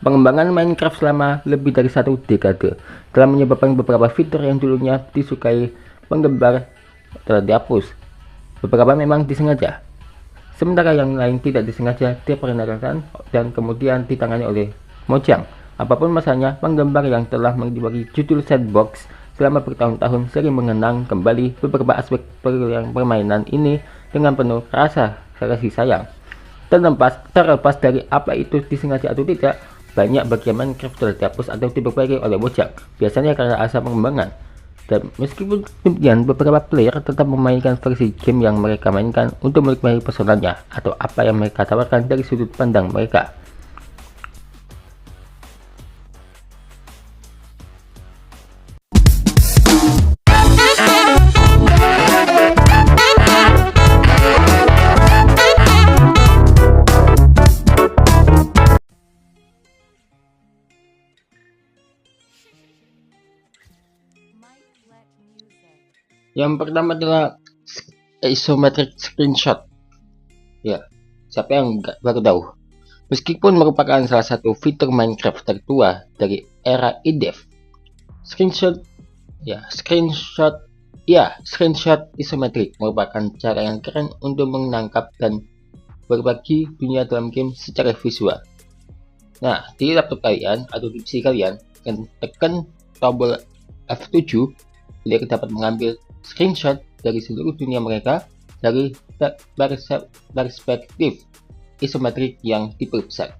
Pengembangan Minecraft selama lebih dari satu dekade telah menyebabkan beberapa fitur yang dulunya disukai penggemar telah dihapus. Beberapa memang disengaja, sementara yang lain tidak disengaja diperkenalkan dan kemudian ditangani oleh Mojang. Apapun masanya, penggemar yang telah diberi judul sandbox selama bertahun-tahun sering mengenang kembali beberapa aspek permainan ini dengan penuh rasa kasih sayang. Terlepas dari apa itu disengaja atau tidak, banyak bagian Minecraft telah dihapus atau diperbaiki oleh Mojang, biasanya karena alasan pengembangan. Dan meskipun demikian, beberapa player tetap memainkan versi game yang mereka mainkan untuk menikmati pesonanya atau apa yang mereka tawarkan dari sudut pandang mereka. Yang pertama adalah isometric screenshot. Ya, siapa yang baru tahu? Meskipun merupakan salah satu fitur Minecraft tertua dari era eDev, screenshot isometrik merupakan cara yang keren untuk menangkap dan berbagi dunia dalam game secara visual. Nah, di laptop kalian atau di PC kalian, tekan tombol F7, kalian dapat mengambil screenshot dari seluruh dunia mereka dari perspektif isometrik yang diperbesar.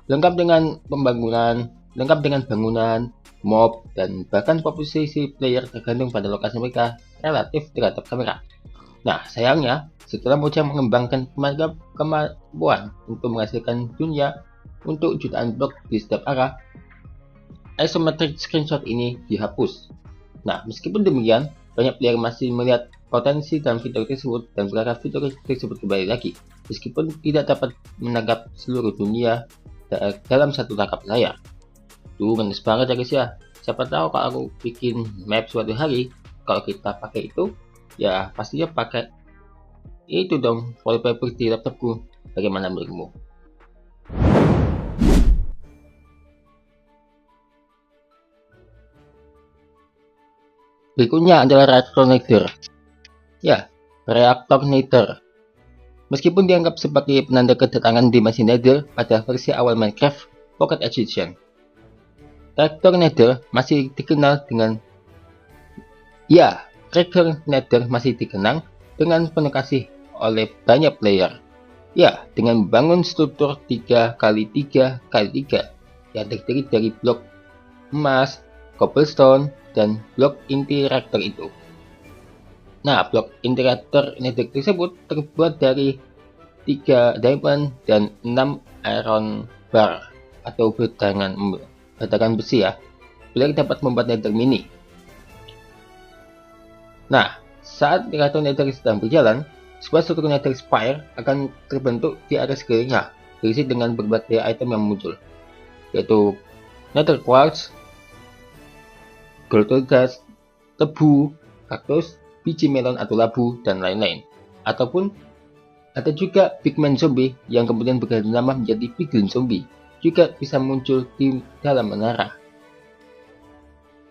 Lengkap dengan bangunan, mob, dan bahkan posisi player tergantung pada lokasi mereka relatif terhadap kamera. Nah, sayangnya, setelah Mojang mengembangkan kemampuan untuk menghasilkan dunia untuk jutaan blok di setiap arah, isometric screenshot ini dihapus. Nah, meskipun demikian, banyak player masih melihat potensi dalam fitur tersebut dan berharap fitur tersebut kembali lagi, meskipun tidak dapat menangkap seluruh dunia dalam satu tangkap layar. Tuh, manis banget ya guys ya. Siapa tahu kalau aku bikin map suatu hari, kalau kita pakai itu, ya pastinya pakai itu dong, wallpaper di laptopku. Bagaimana menurutmu? Berikutnya adalah reaktor nether. Ya, reaktor nether. Meskipun dianggap sebagai penanda kedatangan dimensi nether pada versi awal Minecraft Pocket Edition, reaktor nether masih dikenal penuh kasih oleh banyak player. Ya, dengan membangun struktur 3x3x3 yang terdiri dari blok emas, cobblestone, dan blok inti reaktor itu. Nah, blok inti reaktor nether tersebut terbuat dari 3 diamond dan 6 iron bar atau batangan besi ya. Player dapat membuat nether mini. Nah, saat reaktor nether sedang berjalan, sebuah struktur nether spire akan terbentuk di area sekelilingnya, berisi dengan berbagai item yang muncul, yaitu nether quartz, gold dust, tebu, kaktus, biji melon atau labu, dan lain-lain. Ataupun ada juga pigman zombie yang kemudian berganti nama menjadi piglin zombie, juga bisa muncul di dalam menara.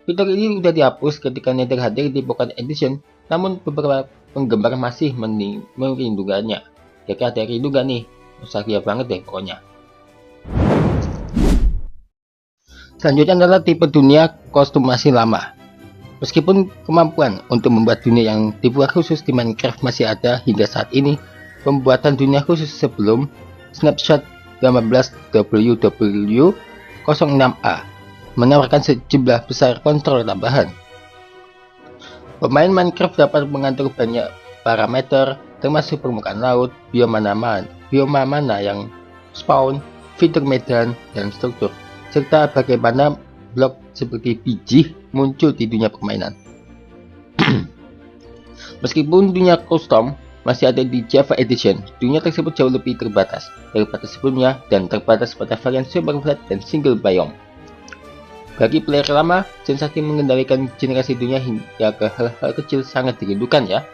Fitur ini sudah dihapus ketika Nether hadir di Pocket Edition, namun beberapa penggemar masih merindukannya. Jadi ada rindu gak nih? Nostalgia banget deh pokoknya. Selanjutnya adalah tipe dunia kostumasi lama. Meskipun kemampuan untuk membuat dunia yang dibuat khusus di Minecraft masih ada hingga saat ini, pembuatan dunia khusus sebelum Snapshot 18WW06A menawarkan sejumlah besar kontrol tambahan. Pemain Minecraft dapat mengatur banyak parameter, termasuk permukaan laut, bioma mana yang spawn, fitur medan, dan struktur, serta bagaimana blok seperti biji muncul di dunia permainan. Meskipun dunia custom masih ada di Java Edition, dunia tersebut jauh lebih terbatas daripada sebelumnya dan terbatas pada varian super flat dan single biome. Bagi player lama, sensasi mengendalikan generasi dunia hingga ke hal-hal kecil sangat dirindukan ya.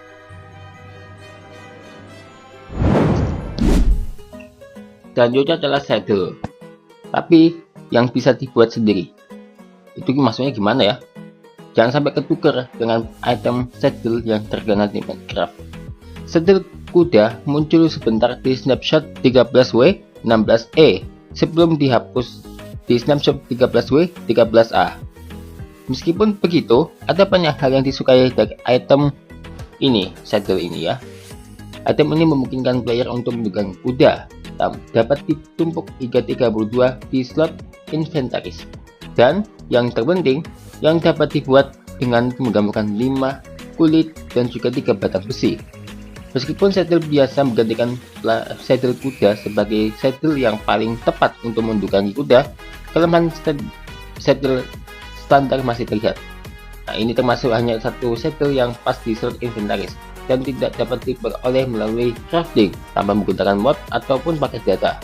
Selanjutnya adalah saddle, tapi yang bisa dibuat sendiri. Itu maksudnya gimana ya? Jangan sampai ketukar dengan item saddle yang terkenal di Minecraft. Saddle kuda muncul sebentar di snapshot 13W 16E sebelum dihapus di snapshot 13W 13A. Meskipun begitu, ada banyak hal yang disukai dari item ini, saddle ini ya. Item ini memungkinkan player untuk menunggang kuda, dapat ditumpuk hingga 32 di slot inventaris. Dan yang terpenting, yang dapat dibuat dengan menggabungkan 5 kulit dan juga 3 batang besi. Meskipun saddle biasa menggantikan saddle kuda sebagai saddle yang paling tepat untuk menunggangi kuda, kelemahan saddle standar masih terlihat. Nah, ini termasuk hanya satu saddle yang pas di slot inventaris dan tidak dapat diperoleh melalui crafting tanpa menggunakan mod ataupun pakai data.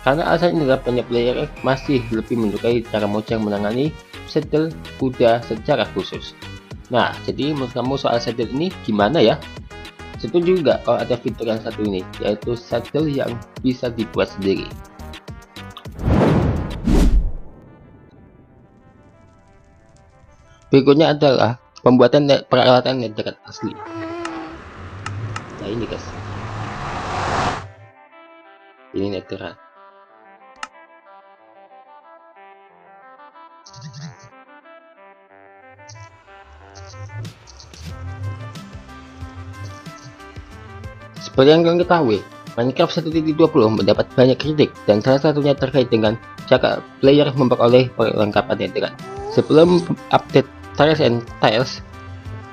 Karena alasan inilah banyak player masih lebih menyukai cara Mojang menangani saddle kuda secara khusus. Nah, jadi menurut kamu soal saddle ini gimana ya? Setuju juga kalau ada fitur yang satu ini, yaitu saddle yang bisa dibuat sendiri. Berikutnya adalah pembuatan peralatan netherrack asli. Nah ini guys, ini netherrack. Seperti yang kalian ketahui, Minecraft 1.20 mendapat banyak kritik dan salah satunya terkait dengan cara player memperoleh perlengkapan netherrack. Sebelum update Tiles and Tiles,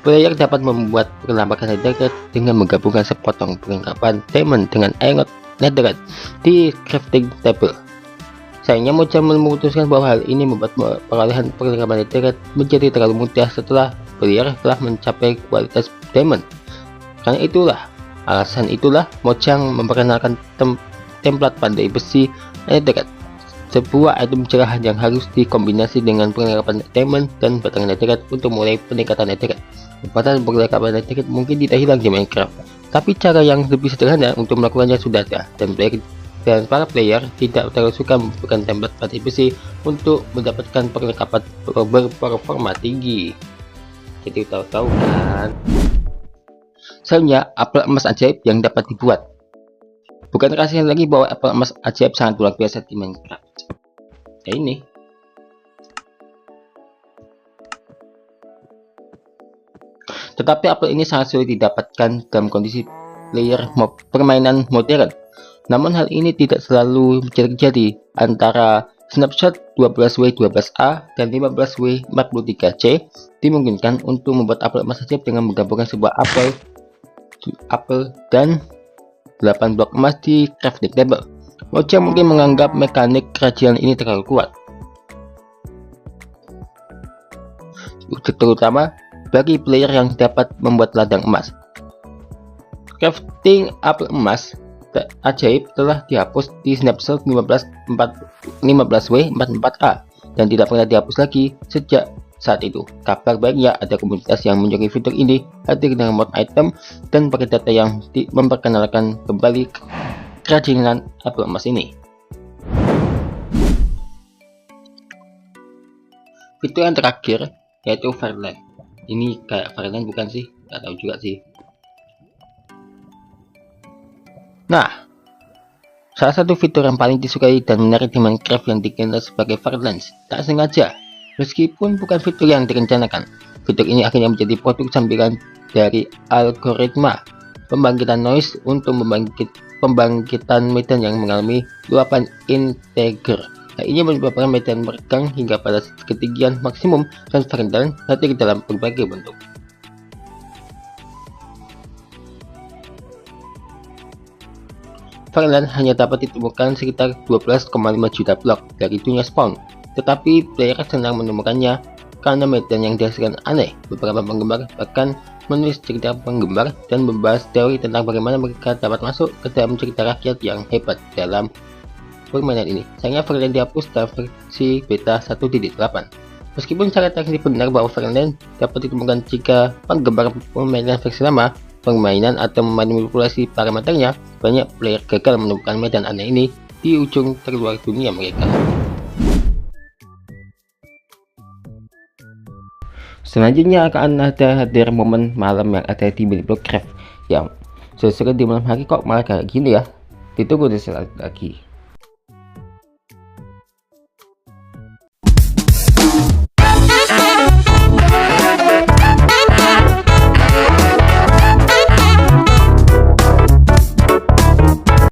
player dapat membuat perlengkapan netherrack dengan menggabungkan sepotong perlengkapan diamond dengan iron netherrack di crafting table. Sayangnya Mojang memutuskan bahwa hal ini membuat perolehan perlengkapan netherrack menjadi terlalu mudah setelah player telah mencapai kualitas diamond. Karena alasan itulah Mojang memperkenalkan template pandai besi netherrack, sebuah item cerahan yang harus dikombinasi dengan perlengkapan diamond dan batang netherrack untuk mulai peningkatan netherrack. Kekuatan perlengkapan netherrack mungkin tidak hilang di Minecraft, tapi cara yang lebih sederhana untuk melakukannya sudah ada, dan para player tidak terlalu suka membutuhkan template pandai besi untuk mendapatkan perlengkapan berperforma tinggi. Jadi tahu-tahu kan? Selanjutnya, apel emas ajaib yang dapat dibuat. Bukan rahasia lagi bahwa apel emas ajaib sangat luar biasa di Minecraft. Ya ini. Tetapi apel ini sangat sulit didapatkan dalam kondisi permainan modern. Namun hal ini tidak selalu terjadi. Antara snapshot 12W12A dan 15W43C dimungkinkan untuk membuat apel emas ajaib dengan menggabungkan sebuah apel dan 8 blok emas di crafting table. Mojang mungkin menganggap mekanik kerajinan ini terlalu kuat, terutama bagi player yang dapat membuat ladang emas. Crafting apel emas ajaib telah dihapus di snapshot 15W44A dan tidak pernah dihapus lagi sejak saat itu. Kabar baiknya ada komunitas yang menyukai fitur ini hadir dengan mod item dan pakai data yang memperkenalkan kembali kerajinan apel emas ini. Fitur yang terakhir yaitu Fireland. Ini kayak Fireland bukan sih? Gak tahu juga sih. Nah, salah satu fitur yang paling disukai dan menarik di Minecraft yang dikenal sebagai Fireland tak sengaja, meskipun bukan fitur yang direncanakan. Fitur ini akhirnya menjadi produk sambilan dari algoritma pembangkitan noise untuk pembangkitan medan yang mengalami luapan integer. Nah, ini menyebabkan medan meregang hingga pada ketinggian maksimum dan Fireland hadir dalam berbagai bentuk. Fireland hanya dapat ditemukan sekitar 12,5 juta blok dari dunia spawn, tetapi player senang menemukannya karena medan yang dihasilkan aneh. Beberapa penggemar bahkan menulis cerita penggemar dan membahas teori tentang bagaimana mereka dapat masuk ke dalam cerita rakyat yang hebat dalam permainan ini. Sayangnya Fireland dihapus dalam versi beta 1.8. Meskipun secara teknis benar bahwa Fireland dapat ditemukan jika penggemar permainan versi lama permainan atau memanipulasi parameternya, banyak player gagal menemukan medan aneh ini di ujung terluar dunia mereka. Selanjutnya akan hadir momen malam yang ada di Minecraft yang sesuai di malam hari kok malah kayak gini ya. Ditunggu di slide lagi.